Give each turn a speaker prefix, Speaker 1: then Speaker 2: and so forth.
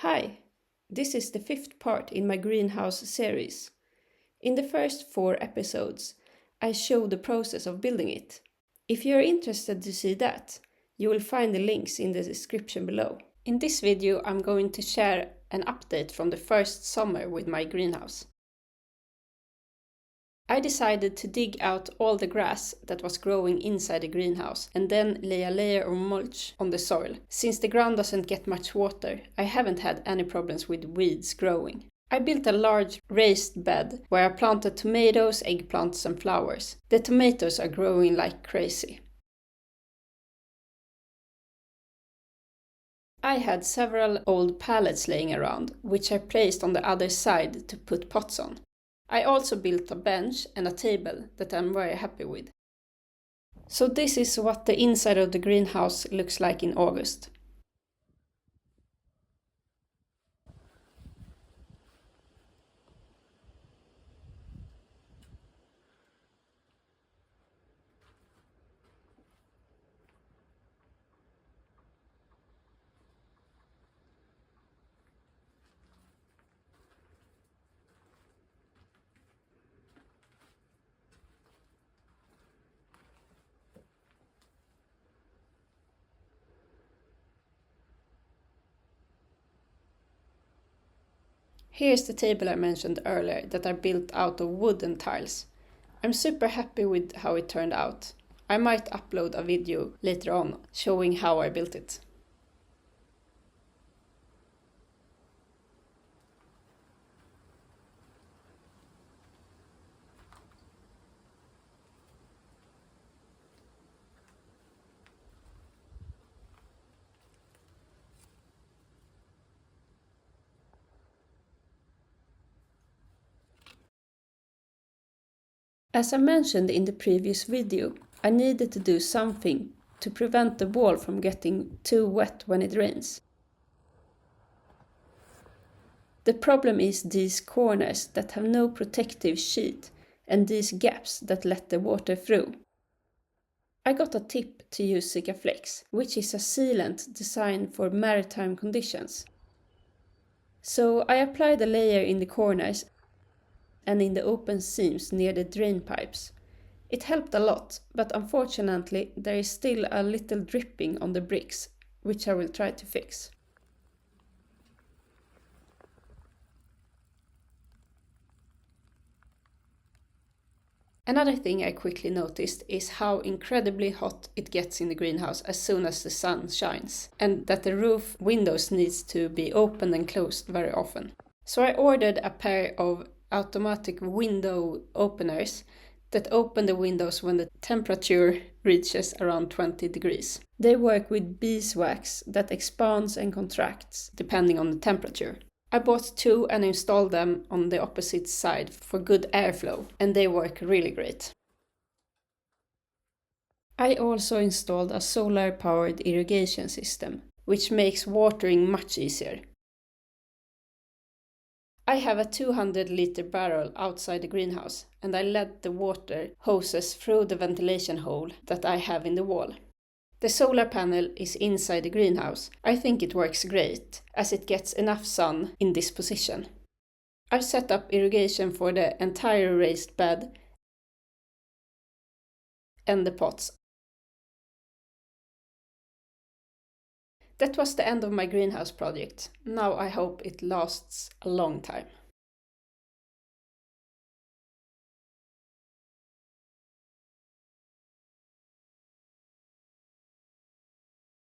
Speaker 1: Hi, this is the fifth part in my greenhouse series. In the first 4 episodes, I show the process of building it. If you are interested to see that, you will find the links in the description below. In this video, I'm going to share an update from the first summer with my greenhouse. I decided to dig out all the grass that was growing inside the greenhouse and then lay a layer of mulch on the soil. Since the ground doesn't get much water, I haven't had any problems with weeds growing. I built a large raised bed where I planted tomatoes, eggplants and flowers. The tomatoes are growing like crazy. I had several old pallets laying around, which I placed on the other side to put pots on. I also built a bench and a table that I'm very happy with. So this is what the inside of the greenhouse looks like in August. Here's the table I mentioned earlier that I built out of wooden tiles. I'm super happy with how it turned out. I might upload a video later on showing how I built it. As I mentioned in the previous video, I needed to do something to prevent the wall from getting too wet when it rains. The problem is these corners that have no protective sheet and these gaps that let the water through. I got a tip to use Sikaflex, which is a sealant designed for maritime conditions. So I applied a layer in the corners and in the open seams near the drain pipes. It helped a lot, but unfortunately there is still a little dripping on the bricks, which I will try to fix. Another thing I quickly noticed is how incredibly hot it gets in the greenhouse as soon as the sun shines, and that the roof windows needs to be opened and closed very often. So I ordered a pair of automatic window openers that open the windows when the temperature reaches around 20 degrees. They work with beeswax that expands and contracts depending on the temperature. I bought 2 and installed them on the opposite side for good airflow, and they work really great. I also installed a solar-powered irrigation system, which makes watering much easier. I have a 200-liter barrel outside the greenhouse, and I let the water hoses through the ventilation hole that I have in the wall. The solar panel is inside the greenhouse. I think it works great, as it gets enough sun in this position. I've set up irrigation for the entire raised bed and the pots. That was the end of my greenhouse project. Now I hope it lasts a long time.